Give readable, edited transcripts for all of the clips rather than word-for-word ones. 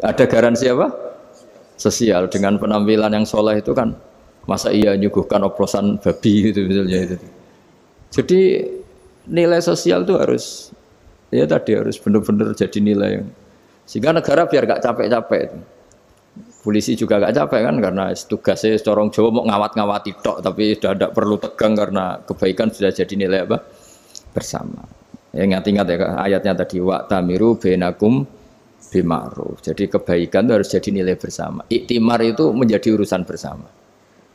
Ada garansi apa? Sosial. Dengan penampilan yang soleh itu kan, masa iya nyuguhkan oplosan babi gitu misalnya itu. Jadi nilai sosial itu harus, ya tadi harus benar-benar jadi nilai yang, sehingga negara biar gak capek-capek itu. Polisi juga gak capek kan, karena tugasnya corong Jawa mau ngawat-ngawati tok, tapi sudah tidak perlu tegang karena kebaikan sudah jadi nilai apa? Bersama. Ya ingat-ingat ya ayatnya tadi, wa tamiru bainakum bima'ruf. Jadi kebaikan itu harus jadi nilai bersama. Iktimar itu menjadi urusan bersama.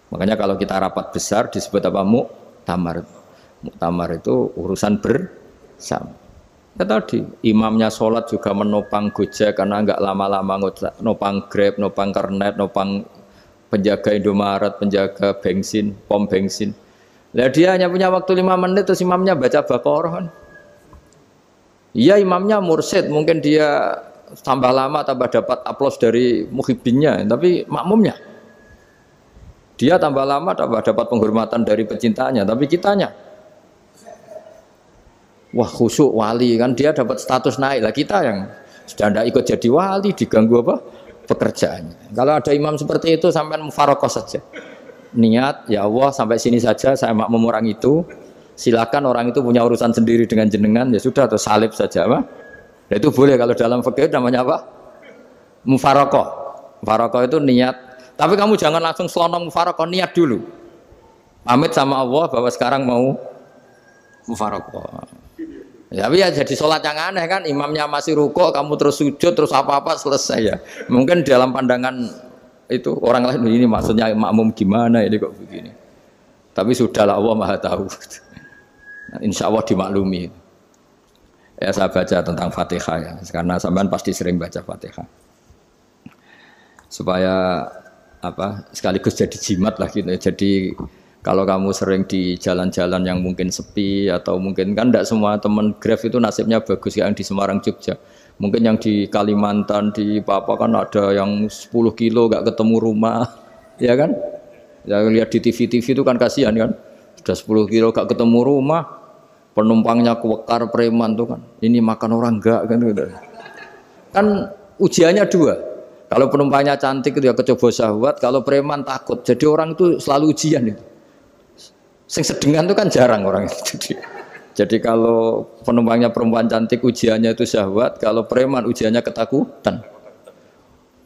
Makanya kalau kita rapat besar disebut apa? Muktamar. Muktamar itu urusan bersama. Ya tadi, imamnya sholat juga menopang Gojek karena enggak lama-lama nopang Grab, nopang Kernet, nopang penjaga Indomaret, penjaga bensin, pom bensin. Lah dia hanya punya waktu 5 menit terus imamnya baca Baqarah kan. Iya imamnya mursyid, mungkin dia tambah lama tambah dapat aplaus dari muhibbinnya, tapi makmumnya dia tambah lama tambah dapat penghormatan dari pecintanya, tapi kitanya wah khusyuk wali kan, dia dapat status naik lah, kita yang sudah tidak ikut jadi wali diganggu apa pekerjaannya. Kalau ada imam seperti itu sampai mufarokoh saja, niat ya Allah sampai sini saja saya makmum orang itu, silakan orang itu punya urusan sendiri dengan jenengan ya sudah, atau salib saja apa. Nah, itu boleh kalau dalam fikih namanya apa? Mufarokoh. Mufarokoh itu niat, tapi kamu jangan langsung selonong mufarokoh, niat dulu pamit sama Allah bahwa sekarang mau mufarokoh. Ya, tapi ya jadi sholat yang aneh kan, imamnya masih rukuk, kamu terus sujud, terus apa-apa selesai ya. Mungkin dalam pandangan itu orang lain ini maksudnya makmum gimana ini kok begini. Tapi sudahlah Allah Maha tahu. Nah, insya Allah dimaklumi. Ya saya baca tentang Fatihah ya, karena sampean pasti sering baca Fatihah. Supaya apa? Sekaligus jadi jimat lah gitu. Jadi kalau kamu sering di jalan-jalan yang mungkin sepi atau mungkin kan tidak semua teman Grab itu nasibnya bagus yang di Semarang Jogja. Mungkin yang di Kalimantan di Papua kan ada yang 10 kilo gak ketemu rumah, ya kan? Ya lihat di TV-TV itu kan kasihan kan. Sudah 10 kilo gak ketemu rumah, penumpangnya kuwekar preman tuh kan. Ini makan orang enggak kan gitu. Kan ujiannya dua. Kalau penumpangnya cantik itu ya kecoba syahwat, kalau preman takut. Jadi orang itu selalu ujian itu. Sing sedengan itu kan jarang orang itu. Jadi kalau penumpangnya perempuan cantik ujiannya itu syahwat, kalau preman ujiannya ketakutan.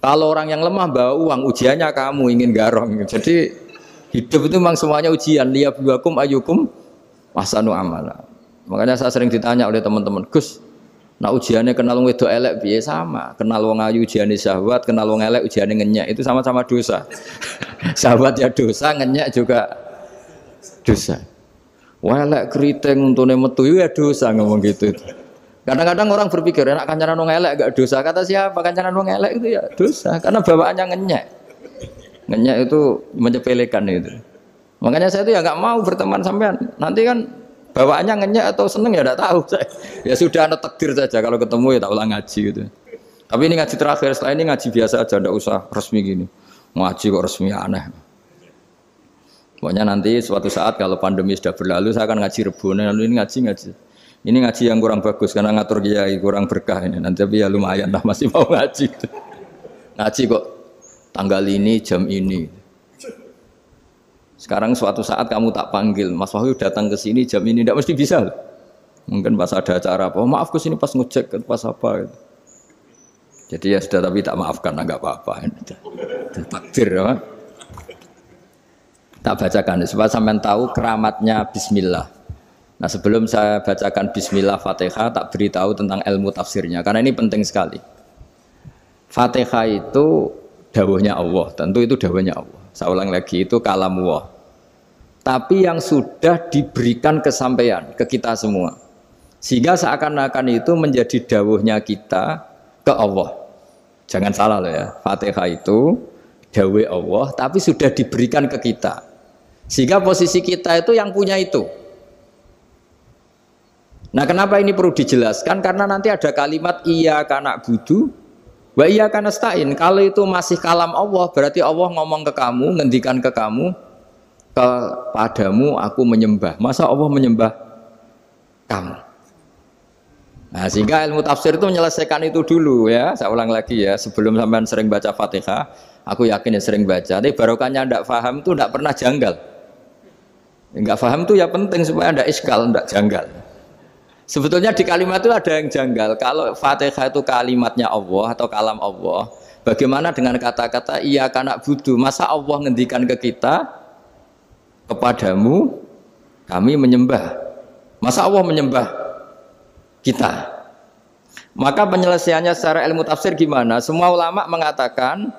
Kalau orang yang lemah bawa uang ujiannya kamu ingin garong. Jadi hidup itu memang semuanya ujian. Liyabluwakum ayyukum ahsanu amala. Makanya saya sering ditanya oleh teman-teman, Gus, nah ujiannya kenal wong wedok elek piye? Sama. Kenal wong ayu ujiannya syahwat, kenal wong elek ujiannya ngenyek, itu sama-sama dosa. Syahwat ya dosa, ngenyek juga dosa. Wah elek keriting untune metu ya dosa ngomong gitu. Kadang-kadang orang berpikir enak kancanan wong elek gak dosa. Kata siapa kancanan wong elek itu ya dosa karena bawaannya ngenyek. Ngenyek itu menyepelekan itu. Makanya saya itu ya nggak mau berteman sampean. Nanti kan bawaannya ngenyek atau seneng ya tidak tahu saya. Ya sudah ada takdir saja, kalau ketemu ya tak ulang ngaji gitu. Tapi ini ngaji terakhir, setelah ini ngaji biasa aja, tidak usah resmi gini. Ngaji kok resmi aneh. Pokoknya nanti suatu saat kalau pandemi sudah berlalu saya akan ngaji Rebone, lalu ini ngaji. Ini ngaji yang kurang bagus karena ngatur kiai kurang berkah ini. Nanti tapi ya lumayan lah masih mau ngaji. Ngaji kok tanggal ini jam ini. Sekarang suatu saat kamu tak panggil, Mas Wahyu datang ke sini jam ini, tidak mesti bisa. Mungkin pas ada acara apa, maaf ke sini pas ngecek pas apa. Gitu. Jadi ya sudah tapi tak maafkan, enggak apa-apa. Takdir ya. Tak bacakan supaya sampean tahu keramatnya bismillah. Nah, sebelum saya bacakan bismillah Fatihah, tak beritahu tentang ilmu tafsirnya karena ini penting sekali. Fatihah itu dawuhnya Allah, tentu itu dawuhnya Allah. Saya ulang lagi, itu kalam Allah. Tapi yang sudah diberikan kesampaian ke kita semua. Sehingga seakan-akan itu menjadi dawuhnya kita ke Allah. Jangan salah loh ya. Fatihah itu dawuh Allah tapi sudah diberikan ke kita. Sehingga posisi kita itu yang punya itu. Nah, kenapa ini perlu dijelaskan? Karena nanti ada kalimat iyyaka na'budu wa iyyaka nasta'in. Kalau itu masih kalam Allah, berarti Allah ngomong ke kamu, ngendikan ke kamu, kepadamu aku menyembah. Masa Allah menyembah kamu? Nah, sehingga ilmu tafsir itu menyelesaikan itu dulu ya. Saya ulang lagi ya, sebelum sampean sering baca Fatihah, aku yakin ya sering baca. Tapi barokahnya ndak paham itu ndak pernah janggal. Enggak paham itu ya penting supaya ndak iskal, ndak janggal. Sebetulnya di kalimat itu ada yang janggal. Kalau Fatihah itu kalimatnya Allah atau kalam Allah, bagaimana dengan kata-kata iya kana budu? Masa Allah ngendikan ke kita, kepadamu kami menyembah. Masa Allah menyembah kita? Maka penyelesaiannya secara ilmu tafsir gimana? Semua ulama mengatakan,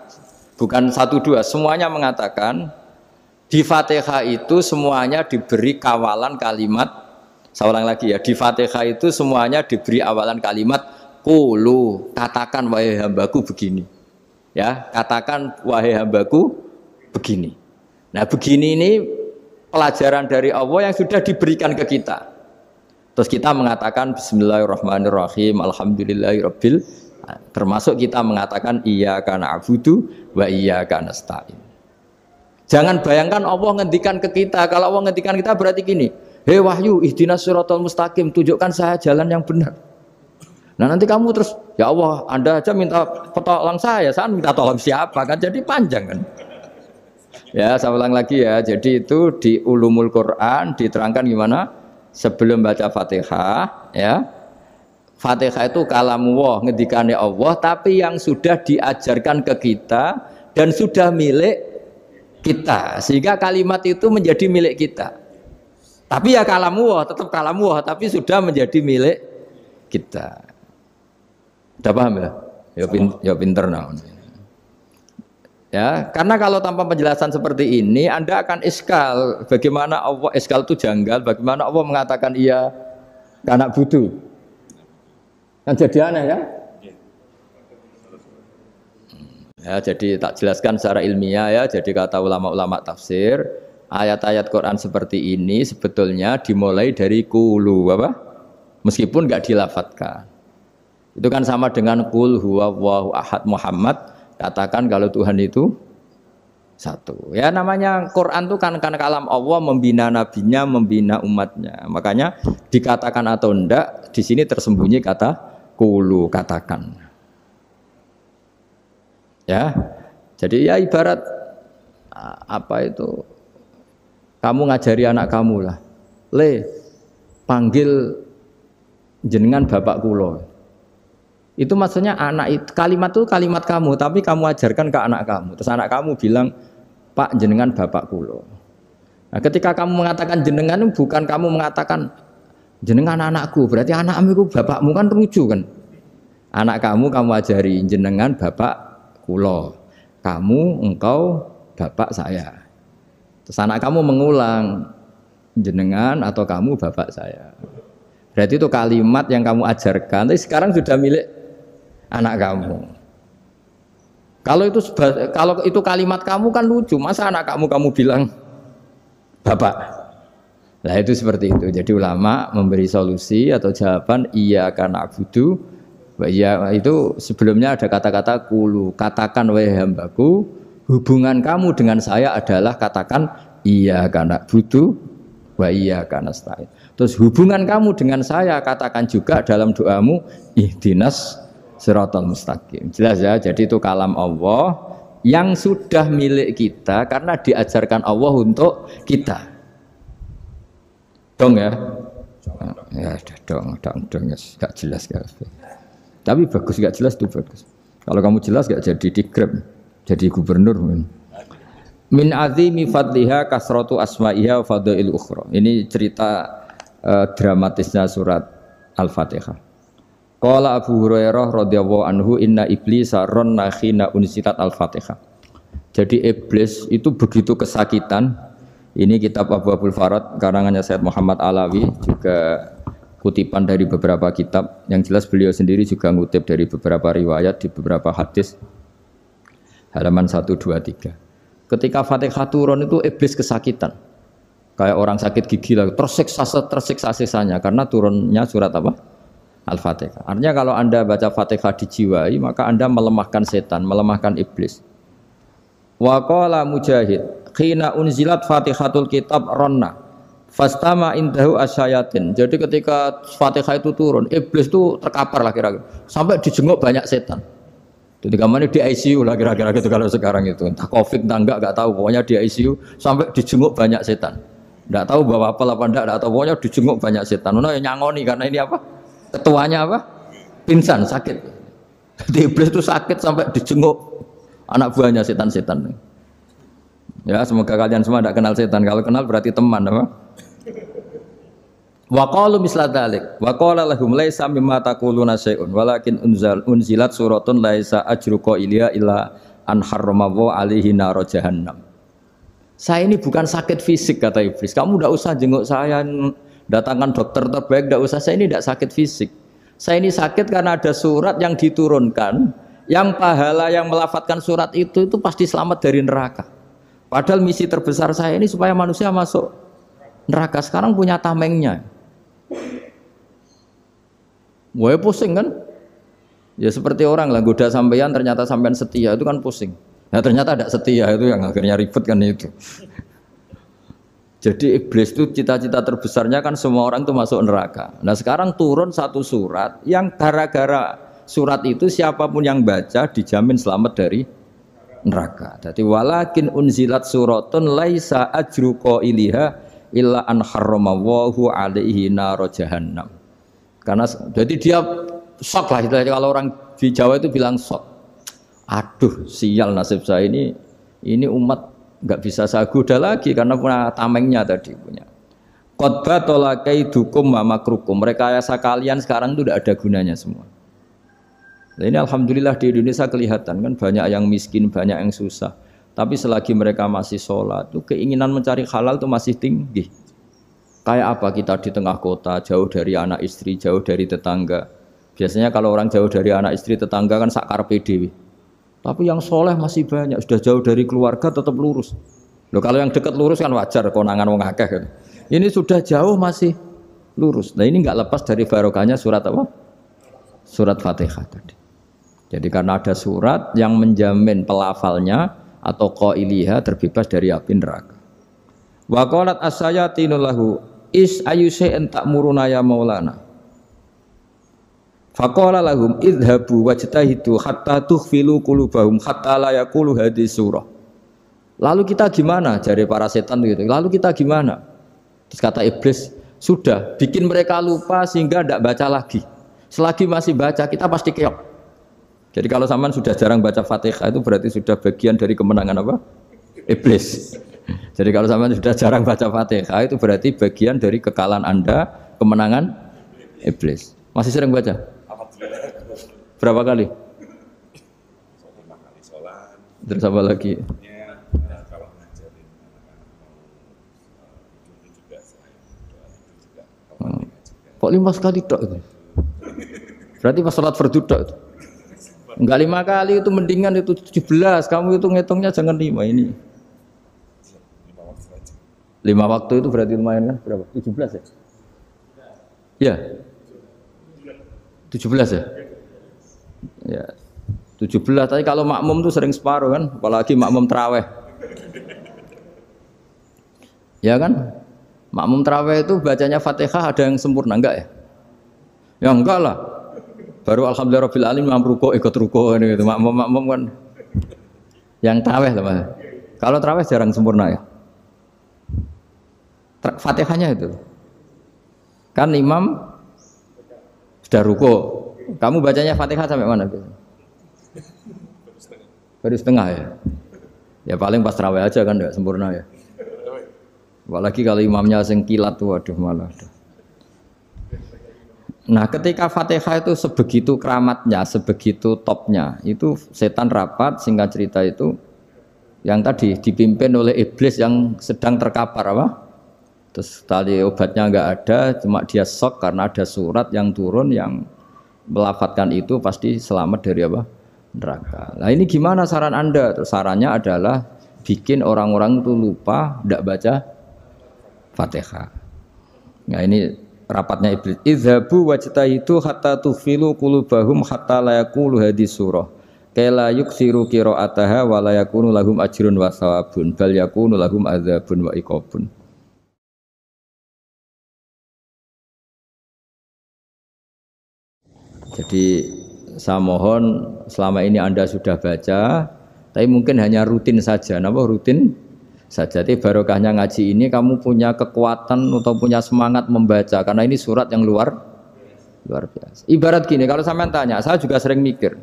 bukan satu dua, semuanya mengatakan di Fatihah itu semuanya diberi kawalan kalimat. Saya ulang lagi ya, di Fatihah itu semuanya diberi awalan kalimat qulu, katakan wahai hambaku begini. Ya, katakan wahai hambaku begini. Nah, begini ini pelajaran dari Allah yang sudah diberikan ke kita. Terus kita mengatakan bismillahirrahmanirrahim, alhamdulillahirabbil, termasuk kita mengatakan iyyaka na'budu wa iyyaka nasta'in. Jangan bayangkan Allah ngendikan ke kita. Kalau Allah ngendikan kita berarti gini, hei wahyu ihdinas siratal mustaqim, tunjukkan saya jalan yang benar. Nah nanti kamu terus, ya Allah, Anda aja minta tolong saya minta tolong siapa kan, jadi panjang kan. Ya, saya ulang lagi ya, jadi itu di Ulumul Quran diterangkan gimana? Sebelum baca Fatihah, ya, Fatihah itu kalamullah, ngendikane Allah, tapi yang sudah diajarkan ke kita dan sudah milik kita, sehingga kalimat itu menjadi milik kita. Tapi ya kalamullah, tetap kalamullah, tapi sudah menjadi milik kita. Udah paham ya? Ya pinter nah. Ya, karena kalau tanpa penjelasan seperti ini, Anda akan iskal. Bagaimana Allah, iskal itu janggal, bagaimana Allah mengatakan iya karena butuh. Kan jadi aneh kan? Ya, jadi tak jelaskan secara ilmiah ya. Jadi kata ulama-ulama tafsir, ayat-ayat Quran seperti ini sebetulnya dimulai dari qulu apa? Meskipun enggak dilafatkan. Itu kan sama dengan qul huwallahu ahad Muhammad, katakan kalau Tuhan itu satu. Ya namanya Quran itu kan kalam Allah, membina nabinya, membina umatnya. Makanya dikatakan atau enggak, di sini tersembunyi kata qulu, katakan. Ya, jadi ya ibarat apa itu? Kamu ngajari anak kamu lah, panggil jenengan bapak kulo. Itu maksudnya anak itu, kalimat itu kalimat kamu, tapi kamu ajarkan ke anak kamu. Terus anak kamu bilang, Pak jenengan bapak kulo. Nah, ketika kamu mengatakan jenengan, bukan kamu mengatakan jenengan anakku, berarti anakmu itu bapakmu, kan lucu kan? Anak kamu ajari jenengan bapak kulo, kamu engkau bapak saya. Terus anak kamu mengulang jenengan atau kamu bapak saya. Berarti itu kalimat yang kamu ajarkan, tapi sekarang sudah milik anak kamu. Kalau itu kalimat kamu kan lucu, masa anak kamu bilang bapak. Nah itu seperti itu. Jadi ulama memberi solusi atau jawaban iyyaka na'budu. Ya itu sebelumnya ada kata-kata qulu, katakan wahai hambaku, hubungan kamu dengan saya adalah katakan iyyaka na'budu wa iyyaka nasta'in. Terus hubungan kamu dengan saya katakan juga dalam doamu ihdinas siratal mustaqim. Jelas ya, jadi itu kalam Allah yang sudah milik kita karena diajarkan Allah untuk kita. Dong ya? Ya dong ya, gak jelas gak. Tapi bagus, gak jelas itu bagus. Kalau kamu jelas gak jadi digrab, jadi gubernur. Min azimi fadliha kasratu asma'iha wa fadail ukhra. Ini cerita dramatisnya surat Al-Fatihah. Qala Abu Hurairah radhiyallahu anhu inna iblisa ranna khina unsitat Al-Fatihah. Jadi iblis itu begitu kesakitan. Ini kitab Abu Abul Farad karangannya Sayyid Muhammad Alawi, juga kutipan dari beberapa kitab. Yang jelas beliau sendiri juga ngutip dari beberapa riwayat di beberapa hadis. Halaman 123. Ketika Fatihah turun itu iblis kesakitan. Kayak orang sakit gigi lah, tersiksa sisanya karena turunnya surat apa? Al-Fatihah. Artinya kalau Anda baca Fatihah dijiwai, maka Anda melemahkan setan, melemahkan iblis. Wa qala Mujahid, khina unzilat Fatihatul kitab ronna Fastama indahu asyayatin. Jadi ketika Fatihah itu turun, iblis itu terkapar lah kira-kira. Sampai dijenguk banyak setan. Jadi kamarnya di ICU lah kira-kira gitu kalau sekarang itu. Entah Covid entah enggak tahu. Pokoknya di ICU sampai dijenguk banyak setan. Enggak tahu bawa apa enggak tahu. Pokoknya dijenguk banyak setan. Nah, nyangoni karena ini apa? Ketuanya apa? Pingsan, sakit. Jadi iblis itu sakit sampai dijenguk anak buahnya setan-setan. Ya, semoga kalian semua tidak kenal setan. Kalau kenal berarti teman, apa? Wa qalu misla dzalik wa qala lahum laisa mimma taquluna syai'un walakin unzilat suratun laisa ajru qailiha illa an harrama wa alaihi nar jahannam. Saya ini bukan sakit fisik kata iblis. Kamu tidak usah jenguk saya, datangkan dokter terbaik, tidak usah. Saya ini tidak sakit fisik. Saya ini sakit karena ada surat yang diturunkan, yang pahala yang melafatkan surat itu pasti selamat dari neraka. Padahal misi terbesar saya ini supaya manusia masuk neraka. Sekarang punya tamengnya. Wah pusing kan? Ya seperti orang lah goda sampean ternyata sampean setia itu kan pusing. Nah ternyata tidak setia itu yang akhirnya ribet kan itu. Jadi iblis itu cita-cita terbesarnya kan semua orang itu masuk neraka. Nah sekarang turun satu surat yang gara-gara surat itu siapapun yang baca dijamin selamat dari neraka. Jadi walakin unzilat suratun laisa ajru qailiha illa an harramallahu alaihi nar jahannam. Karena jadi dia shock lah istilahnya, kalau orang di Jawa itu bilang shock. Aduh sial nasib saya ini umat nggak bisa saya goda lagi karena punya tamengnya tadi punya. Qad batala kaidukum wa makrukum. Rekayasa kalian sekarang itu tidak ada gunanya semua. Nah, ini alhamdulillah di Indonesia kelihatan kan banyak yang miskin, banyak yang susah. Tapi selagi mereka masih sholat, itu keinginan mencari halal itu masih tinggi. Kayak apa kita di tengah kota, jauh dari anak istri, jauh dari tetangga. Biasanya kalau orang jauh dari anak istri, tetangga kan sakar PDW. Tapi yang soleh masih banyak, sudah jauh dari keluarga tetap lurus. Loh kalau yang dekat lurus kan wajar, konangan wong akeh kan. Ini sudah jauh masih lurus. Nah ini nggak lepas dari barokahnya surat apa? Surat Fatihah tadi. Jadi karena ada surat yang menjamin pelafalnya atau qailiha terbebas dari api neraka. Wa qalat as-sayatinu lahu is ayyusai'in ta'muruna ya maulana. Faqala lahum idhabu wajtahidu hatta tukhfilu qulubahum hatta la yaqulu hadhihi surah. Lalu kita gimana? Jari para setan gitu. Lalu kita gimana? Terus kata iblis, sudah bikin mereka lupa sehingga tidak baca lagi. Selagi masih baca kita pasti keok. Jadi kalau sampean sudah jarang baca Fatihah itu berarti sudah bagian dari kemenangan apa? Iblis. Jadi kalau sampean sudah jarang baca Fatihah itu berarti bagian dari kekalahan Anda, kemenangan iblis. Masih sering baca? Berapa kali? 5 kali sholat. Terus apa lagi? Kalau ngajarin anak-anak juga saya juga. Kok 5 kali tok itu? Berarti pas sholat fardu tok itu? Enggak 5 kali itu mendingan itu 17. Kamu itu ngitungnya jangan 5 ini. 5 waktu itu berarti lumayan kan? Berapa? 17 ya? Iya. 17 ya? Ya. 17 tapi kalau makmum tuh sering separuh kan, apalagi makmum tarawih. Ya kan? Makmum tarawih itu bacanya Fatihah ada yang sempurna enggak ya? Ya enggak lah. Baru alhamdulillahirabbil alamin mampu ruko ikut ruko ini gitu. Makmum kan yang tarawih lah Mas. Kalau tarawih jarang sempurna ya. Fatihahnya itu. Kan imam sudah ruko. Kamu bacanya Fatihah sampai mana? Baru setengah ya. Ya paling pas tarawih aja kan enggak sempurna ya. Apalagi kalau imamnya sing kilat tuh waduh malah. Nah, ketika Fatihah itu sebegitu keramatnya, sebegitu topnya, itu setan rapat singkat cerita itu yang tadi dipimpin oleh iblis yang sedang terkapar apa? Terus tadi obatnya enggak ada, cuma dia shock karena ada surat yang turun yang melafatkan itu pasti selamat dari apa? Neraka. Nah ini gimana saran Anda? Terus sarannya adalah bikin orang-orang itu lupa, tidak baca Fatihah. Nah ini rapatnya iblis. Idhabu wajtahidu hatta tughfilu qulubahum hatta la yaqulu hadhihi surah. Kala yuksiru qira'ataha wa la yakunu lahum ajrun wa thawabun bal yakunu lahum adzabun wa iqabun. Jadi saya mohon selama ini Anda sudah baca, tapi mungkin hanya rutin saja. Napa rutin saja? Tapi barokahnya ngaji ini kamu punya kekuatan atau punya semangat membaca karena ini surat yang luar biasa. Ibarat gini, kalau sampean tanya, saya juga sering mikir,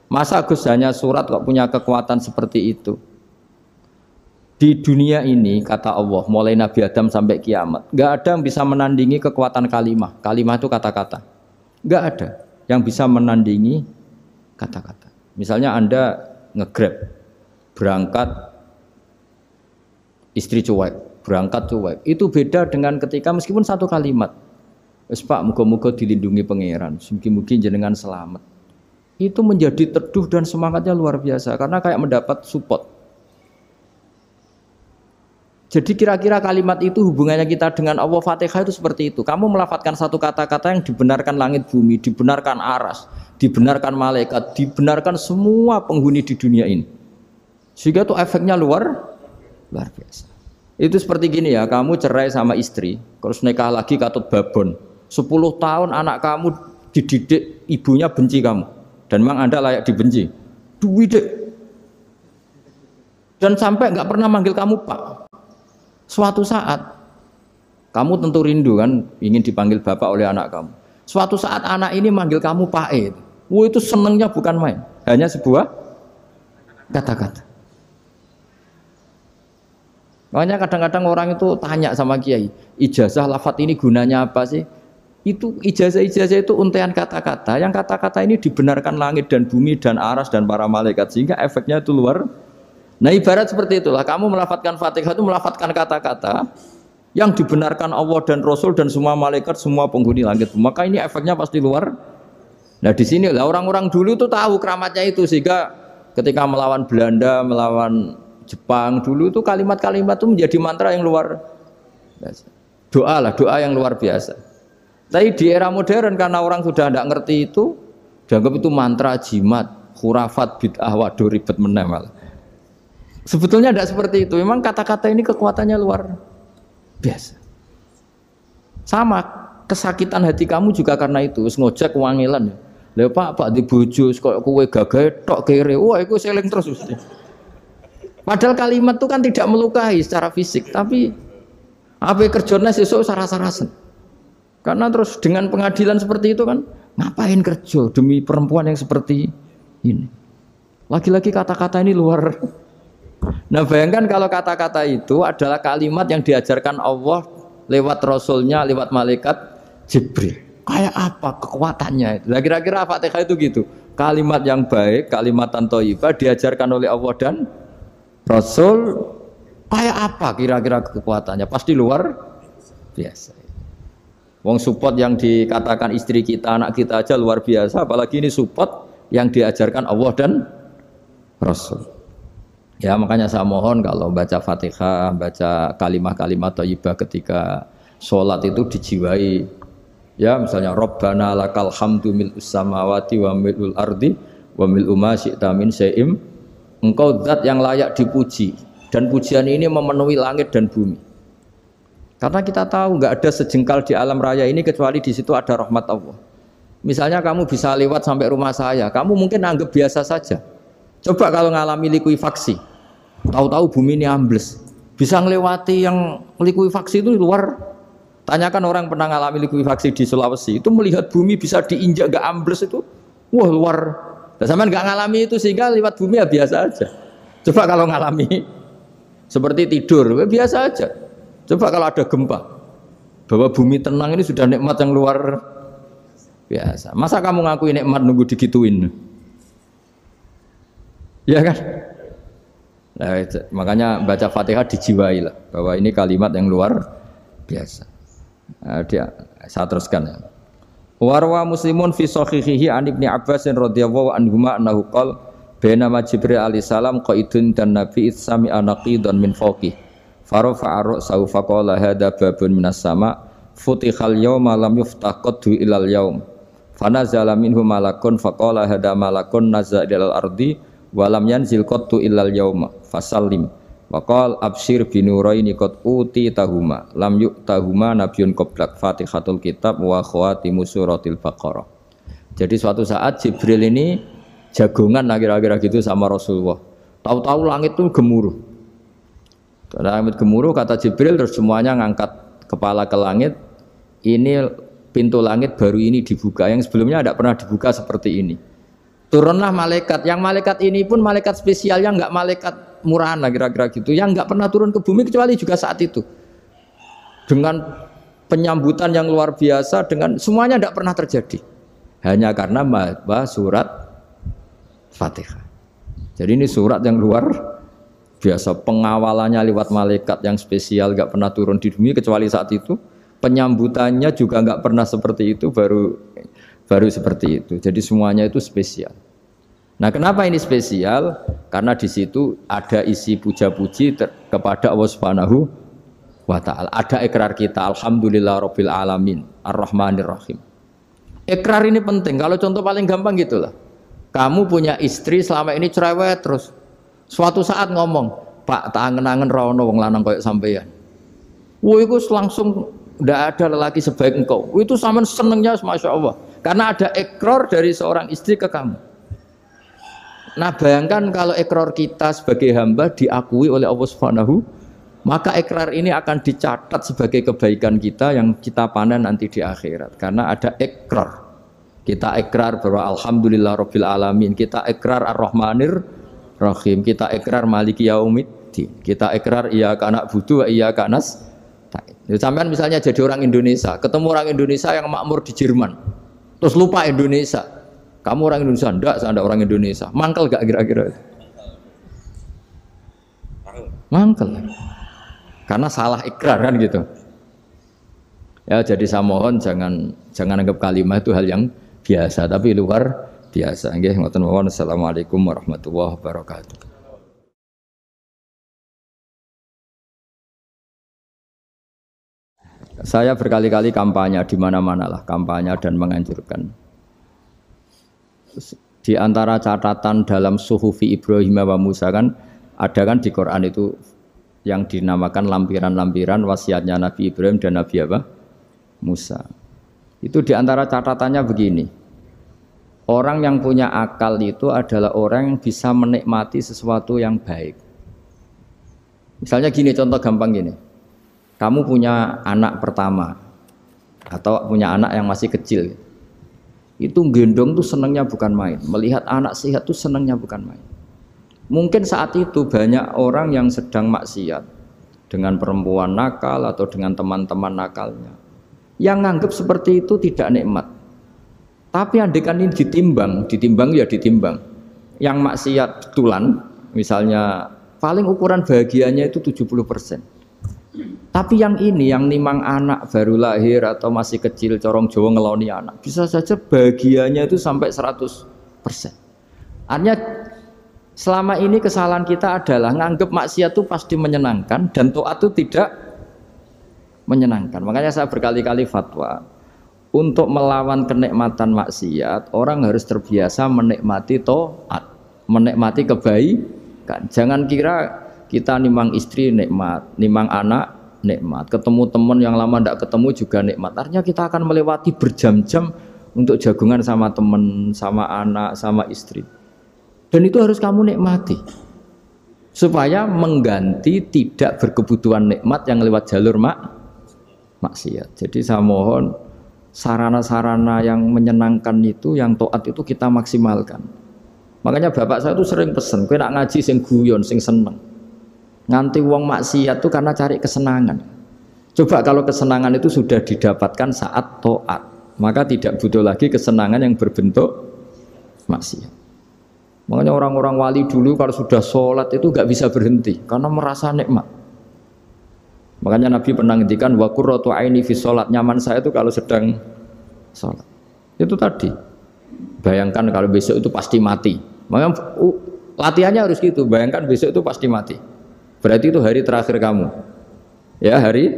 masa Gus hanya surat kok punya kekuatan seperti itu? Di dunia ini kata Allah, mulai Nabi Adam sampai kiamat, nggak ada yang bisa menandingi kekuatan kalimah. Kalimah itu kata-kata. Nggak ada yang bisa menandingi kata-kata. Misalnya Anda nge-grab, berangkat istri cuek, berangkat cuek. Itu beda dengan ketika meskipun satu kalimat. Wes Pak, muga-muga dilindungi pangeran, mugi-mugi jenengan selamat. Itu menjadi teduh dan semangatnya luar biasa karena kayak mendapat support. Jadi kira-kira kalimat itu hubungannya kita dengan Allah, Fatihah itu seperti itu. Kamu melafadzkan satu kata-kata yang dibenarkan langit bumi, dibenarkan aras, dibenarkan malaikat, dibenarkan semua penghuni di dunia ini. Sehingga itu efeknya luar biasa. Itu seperti gini ya, kamu cerai sama istri, terus nikah lagi katut babon. 10 tahun anak kamu dididik, ibunya benci kamu. Dan memang Anda layak dibenci. Dididik. Dan sampai nggak pernah manggil kamu Pak. Suatu saat, kamu tentu rindu kan, ingin dipanggil bapak oleh anak kamu. Suatu saat anak ini manggil kamu Pak E. Wah itu senengnya bukan main, hanya sebuah kata-kata. Makanya kadang-kadang orang itu tanya sama kiai, ijazah lafadz ini gunanya apa sih? Itu ijazah-ijazah itu untaian kata-kata, yang kata-kata ini dibenarkan langit dan bumi dan aras dan para malaikat, sehingga efeknya itu luar. Nah ibarat seperti itulah, kamu melafadzkan Fatihah itu melafadzkan kata-kata yang dibenarkan Allah dan Rasul dan semua malaikat, semua penghuni langit. Maka ini efeknya pasti luar. Nah di sini lah orang-orang dulu itu tahu keramatnya itu, sehingga ketika melawan Belanda, melawan Jepang dulu itu kalimat-kalimat itu menjadi mantra yang luar biasa. Doa lah, doa yang luar biasa. Tapi di era modern karena orang sudah tidak ngerti itu, dianggap itu mantra, jimat, khurafat, bid'ah, waduh ribet meneh malah. Sebetulnya tidak seperti itu. Memang kata-kata ini kekuatannya luar biasa. Sama kesakitan hati kamu juga karena itu. Ngojek wangilan. Lha Pak di bojo kok kowe gagahe tok kere. Wah, iku seling terus mesti. Padahal kalimat itu kan tidak melukai secara fisik, tapi apa kerjanya sesuk saras-sarasen. Karena terus dengan pengadilan seperti itu kan, ngapain kerja demi perempuan yang seperti ini? Lagi-lagi kata-kata ini luar. Nah bayangkan kalau kata-kata itu adalah kalimat yang diajarkan Allah lewat Rasulnya, lewat malaikat Jibril. Kayak apa kekuatannya itu? Nah, kira-kira Fatihah itu gitu. Kalimat yang baik, kalimatan thayyibah diajarkan oleh Allah dan Rasul. Kayak apa kira-kira kekuatannya? Pasti luar biasa. Wong support yang dikatakan istri kita, anak kita aja luar biasa. Apalagi ini support yang diajarkan Allah dan Rasul. Ya makanya saya mohon kalau baca Fatihah, baca kalimat-kalimat thayyibah ketika sholat itu dijiwai. Ya misalnya Rabbana lakal hamdu mil'us samawati wa mil'ul ardi wa mil'u ma syi'ta min syai'im. Engkau zat yang layak dipuji dan pujian ini memenuhi langit dan bumi. Karena kita tahu nggak ada sejengkal di alam raya ini kecuali di situ ada rahmat Allah. Misalnya kamu bisa lewat sampai rumah saya, kamu mungkin anggap biasa saja. Coba kalau ngalami likuifaksi, tahu-tahu bumi ini ambles, bisa ngelewati yang likuifaksi itu luar. Tanyakan orang pernah ngalami likuifaksi di Sulawesi, itu melihat bumi bisa diinjak gak ambles itu, wah luar. Dan sampean gak ngalami itu sehingga lewat bumi ya biasa aja. Coba kalau ngalami seperti tidur, ya biasa aja. Coba kalau ada gempa, bahwa bumi tenang ini sudah nikmat yang luar biasa. Masa kamu ngakui nikmat nunggu digituin? Ya kan? Nah, makanya baca Fatihah dijiwai lah bahwa ini kalimat yang luar biasa. Nah, saya teruskan ya. Warwa Muslimun fi sahihihi an Ibnu Abbas radhiyallahu anhuma annahu qala bainama Jibril alaihi salam qaidun dan Nabi sami anaqidan min fawqi farafa'a ra'sahu faqala hadza babun minas sama futihal yawma lam yuftah qaddu ilal yaum fanazala minhu malakun faqala hadza malakun nazza ilal ardi walam yanzil qattu illal yauma fasallim waqal absyir binuraini qad uti tahuma lam yu'tahuma nabiyyun qablak Fatihatul kitab wa khawatimu suratil baqarah. Jadi suatu saat Jibril ini jagongan kira-kira gitu sama Rasulullah. Tahu-tahu langit itu gemuruh. Langit gemuruh kata Jibril terus semuanya ngangkat kepala ke langit. Ini pintu langit baru ini dibuka, yang sebelumnya tidak pernah dibuka seperti ini. Turunlah malaikat, yang malaikat ini pun malaikat spesial, yang enggak malaikat murahan lah kira-kira gitu, yang enggak pernah turun ke bumi kecuali juga saat itu. Dengan penyambutan yang luar biasa, dengan semuanya tidak pernah terjadi. Hanya karena bahwa surat Fatihah. Jadi ini surat yang luar biasa, pengawalannya lewat malaikat yang spesial, enggak pernah turun di bumi kecuali saat itu. Penyambutannya juga nggak pernah seperti itu, baru seperti itu. Jadi semuanya itu spesial. Nah, kenapa ini spesial? Karena di situ ada isi puja-puji kepada Allah Subhanahu wa Ta'ala. Ada ikrar kita, alhamdulillah rabbil alamin, ar-rahmanir rahim. Ikrar ini penting. Kalau contoh paling gampang gitulah. Kamu punya istri selama ini cerewet terus. Suatu saat ngomong, "Pak, tak angen-angen ra ono wong lanang koyo sampeyan." Wah, itu langsung tidak ada lelaki sebaik engkau. Itu sama senengnya, masya Allah. Karena ada ikrar dari seorang istri ke kamu. Nah, bayangkan kalau ikrar kita sebagai hamba diakui oleh Allah Subhanahu, maka ikrar ini akan dicatat sebagai kebaikan kita yang kita panen nanti di akhirat. Karena ada ikrar. Kita ikrar bahwa alhamdulillah rabbil alamin. Kita ikrar ar-rahmanir rahim. Kita ikrar maliki yaumiddin. Kita ikrar iyyaka na'budu wa iyyaka nasta'in. Sampean misalnya jadi orang Indonesia, ketemu orang Indonesia yang makmur di Jerman, terus lupa Indonesia. Kamu orang Indonesia? Enggak, saya enggak orang Indonesia. Mangkel gak kira-kira? Mangkel. Karena salah ikrar kan gitu. Ya, jadi saya mohon jangan anggap kalimat itu hal yang biasa, tapi luar biasa. Nggih, ngoten mawon. Assalamualaikum warahmatullahi wabarakatuh. Saya berkali-kali kampanye di mana-mana lah, kampanye dan menganjurkan. Di antara catatan dalam Suhufi Ibrahim wa Musa kan ada kan di Quran itu yang dinamakan lampiran-lampiran wasiatnya Nabi Ibrahim dan Nabi apa? Musa. Itu di antara catatannya begini. Orang yang punya akal itu adalah orang yang bisa menikmati sesuatu yang baik. Misalnya gini, contoh gampang gini. Kamu punya anak pertama atau punya anak yang masih kecil, itu gendong tuh senangnya bukan main. Melihat anak sehat tuh senangnya bukan main. Mungkin saat itu banyak orang yang sedang maksiat dengan perempuan nakal atau dengan teman-teman nakalnya, yang nganggap seperti itu tidak nikmat. Tapi andaikan ini ditimbang ya ditimbang. Yang maksiat betulan, misalnya paling ukuran bahagianya itu 70%. Tapi yang ini, yang nimang anak baru lahir atau masih kecil, corong Jawa ngeloni anak, bisa saja bahagianya itu sampai 100%. Artinya selama ini kesalahan kita adalah nganggep maksiat itu pasti menyenangkan dan taat itu tidak menyenangkan. Makanya saya berkali-kali fatwa, untuk melawan kenikmatan maksiat, orang harus terbiasa menikmati taat, menikmati kebaikan. Jangan kira kita nimang istri nikmat, nimang anak nikmat, ketemu teman yang lama tidak ketemu juga nikmat. Artinya kita akan melewati berjam-jam untuk jagungan sama teman, sama anak, sama istri. Dan itu harus kamu nikmati supaya mengganti tidak berkebutuhan nikmat yang lewat jalur maksiat. Jadi saya mohon sarana-sarana yang menyenangkan itu, yang taat itu kita maksimalkan. Makanya bapak saya itu sering pesen, kowe nak ngaji sing guyon, sing seneng. Nganti wong maksiat itu karena cari kesenangan. Coba kalau kesenangan itu sudah didapatkan saat taat, maka tidak butuh lagi kesenangan yang berbentuk maksiat. Makanya orang-orang wali dulu kalau sudah sholat itu gak bisa berhenti karena merasa nikmat. Makanya Nabi pernah ngendikan wa qurratu aini fi sholat, nyaman saya itu kalau sedang sholat. Itu tadi. Bayangkan kalau besok itu pasti mati. Makanya latihannya harus gitu. Bayangkan besok itu pasti mati. Berarti itu hari terakhir kamu. Ya, hari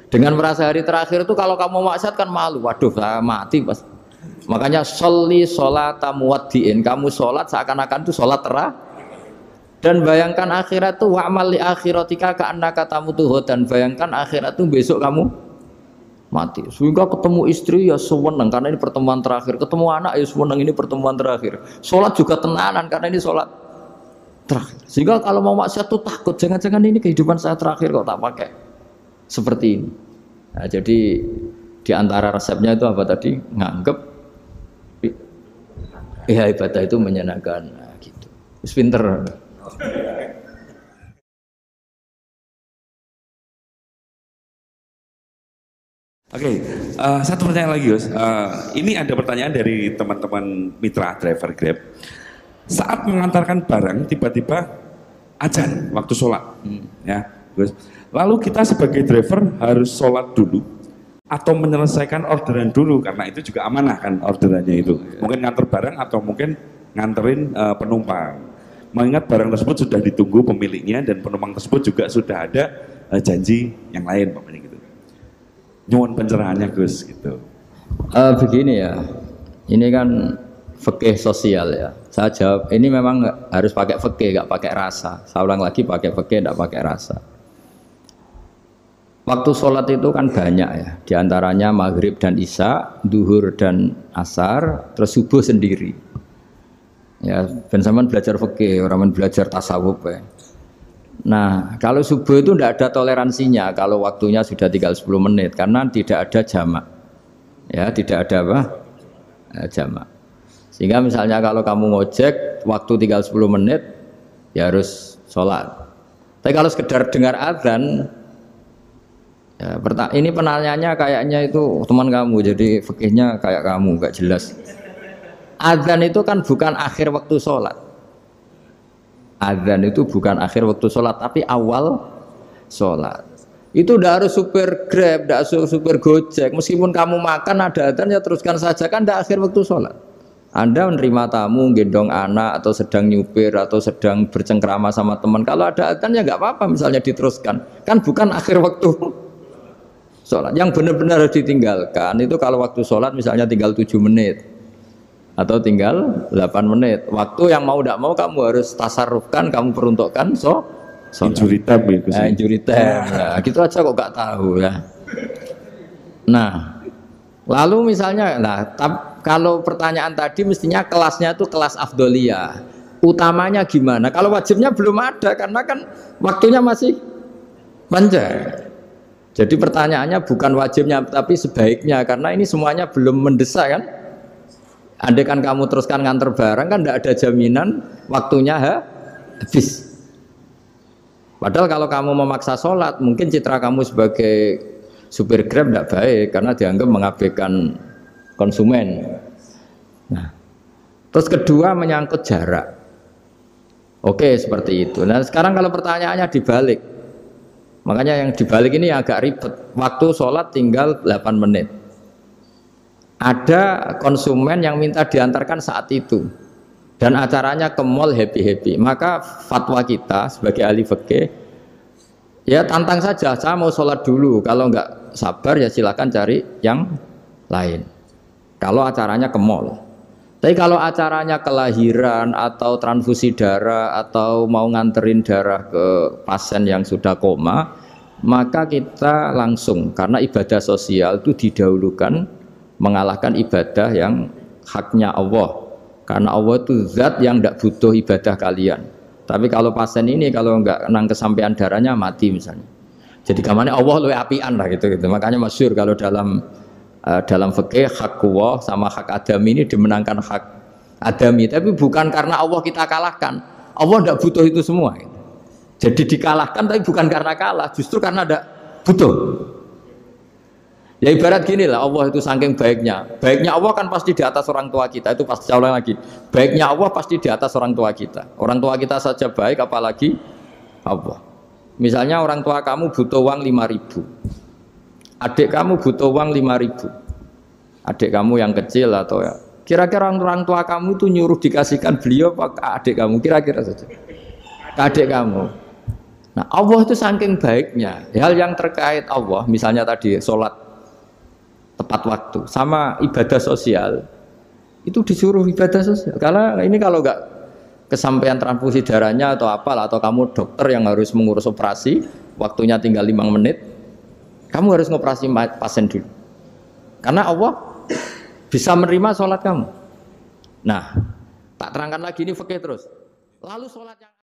dengan merasa hari terakhir itu kalau kamu maksiat kan malu. Waduh, saya mati pas. Makanya sholli sholata muwaddiin. Kamu sholat seakan-akan itu sholat terakhir. Dan bayangkan akhirat itu wa'mal li akhiratika ka'annaka tamutu, dan bayangkan akhirat itu besok kamu mati. Sehingga ketemu istri ya seneng karena ini pertemuan terakhir, ketemu anak ya seneng ini pertemuan terakhir. Sholat juga tenanan karena ini sholat terakhir. Sehingga kalau mau maksiat tuh takut, jangan-jangan ini kehidupan saya terakhir kok tak pakai seperti ini. Nah, jadi di antara resepnya itu apa tadi? Nganggep ya ibadah itu menyenangkan. Nah, gitu. Terus pinter. Oke, satu pertanyaan lagi, Gus. Ini ada pertanyaan dari teman-teman mitra driver Grab. Saat mengantarkan barang, tiba-tiba azan waktu sholat, ya, Gus. Lalu kita sebagai driver harus sholat dulu atau menyelesaikan orderan dulu karena itu juga amanah kan orderannya itu. Mungkin nganter barang atau mungkin nganterin penumpang. Mengingat barang tersebut sudah ditunggu pemiliknya dan penumpang tersebut juga sudah ada janji yang lain, pokoknya gitu. Nyuwun pencerahannya Gus gitu. Begini ya, ini kan fikih sosial ya. Saya jawab, ini memang harus pakai fikih, nggak pakai rasa. Saya ulang lagi, pakai fikih, nggak pakai rasa. Waktu sholat itu kan banyak ya, diantaranya maghrib dan isya, duhur dan asar, terus subuh sendiri. Ya, ben sampean belajar fikih, orang belajar tasawuf ya. Nah, kalau subuh itu tidak ada toleransinya kalau waktunya sudah tinggal 10 menit karena tidak ada jamak. Ya, tidak ada apa? Jamak. Sehingga misalnya kalau kamu ngojek waktu tinggal 10 menit ya harus sholat. Tapi kalau sekedar dengar azan ya, ini penanyanya kayaknya itu teman kamu jadi fikihnya kayak kamu nggak jelas. Azan itu kan bukan akhir waktu sholat. Azan itu bukan akhir waktu sholat tapi awal sholat. Itu udah harus supir Grab, udah harus supir Gojek. Meskipun kamu makan ada azan ya teruskan saja kan udah akhir waktu sholat. Anda menerima tamu, gendong anak atau sedang nyupir atau sedang bercengkrama sama teman. Kalau ada azan ya nggak apa-apa misalnya diteruskan. Kan bukan akhir waktu sholat. Yang benar-benar harus ditinggalkan itu kalau waktu sholat misalnya tinggal 7 menit. Atau tinggal 8 menit. Waktu yang mau tidak mau kamu harus tasarrufkan, kamu peruntukkan injury time ya, injury time. Ya, gitu aja kok nggak tahu ya. Nah, lalu misalnya, kalau pertanyaan tadi mestinya kelasnya itu kelas afdoliyah. Utamanya gimana? Kalau wajibnya belum ada karena kan waktunya masih panjang. Jadi pertanyaannya bukan wajibnya tapi sebaiknya karena ini semuanya belum mendesak kan? Andai kan kamu teruskan nganter barang kan tidak ada jaminan waktunya habis. Padahal kalau kamu memaksa sholat mungkin citra kamu sebagai supir Grab tidak baik karena dianggap mengabaikan konsumen. Nah, terus kedua menyangkut jarak. Oke seperti itu. Nah sekarang kalau pertanyaannya dibalik, makanya yang dibalik ini agak ribet. Waktu sholat tinggal 8 menit. Ada konsumen yang minta diantarkan saat itu dan acaranya ke mall happy-happy, maka fatwa kita sebagai ahli fikih ya tantang saja, saya mau sholat dulu, kalau enggak sabar ya silakan cari yang lain kalau acaranya ke mall. Tapi kalau acaranya kelahiran atau transfusi darah atau mau nganterin darah ke pasien yang sudah koma, maka kita langsung, karena ibadah sosial itu didahulukan mengalahkan ibadah yang haknya Allah karena Allah itu zat yang tidak butuh ibadah kalian. Tapi kalau pasien ini kalau enggak nang kesampaian darahnya mati misalnya, jadi kamarnya Allah lebih apian lah gitu. Makanya masyhur kalau dalam fikih hak Allah sama hak adami ini dimenangkan hak adami, tapi bukan karena Allah kita kalahkan. Allah tidak butuh itu semua gitu. Jadi dikalahkan tapi bukan karena kalah, justru karena tidak butuh. Ya ibarat gini lah, Allah itu saking baiknya Allah kan pasti di atas orang tua kita, itu pasti ulang lagi, baiknya Allah pasti di atas orang tua kita saja baik apalagi Allah. Misalnya orang tua kamu butuh uang 5.000, adik kamu butuh uang 5.000, adik kamu yang kecil atau ya, kira-kira orang tua kamu itu nyuruh dikasihkan beliau apa ke adik kamu, kira-kira saja ke adik kamu. Nah Allah itu saking baiknya, hal yang terkait Allah misalnya tadi sholat tepat waktu sama ibadah sosial itu disuruh ibadah sosial. Karena ini kalau enggak kesampaian transfusi darahnya atau apalah, atau kamu dokter yang harus mengurus operasi waktunya tinggal 5 menit, kamu harus ngoperasi pasien dulu. Karena Allah bisa menerima sholat kamu. Nah, tak terangkan lagi ini fikih terus. Lalu sholat yang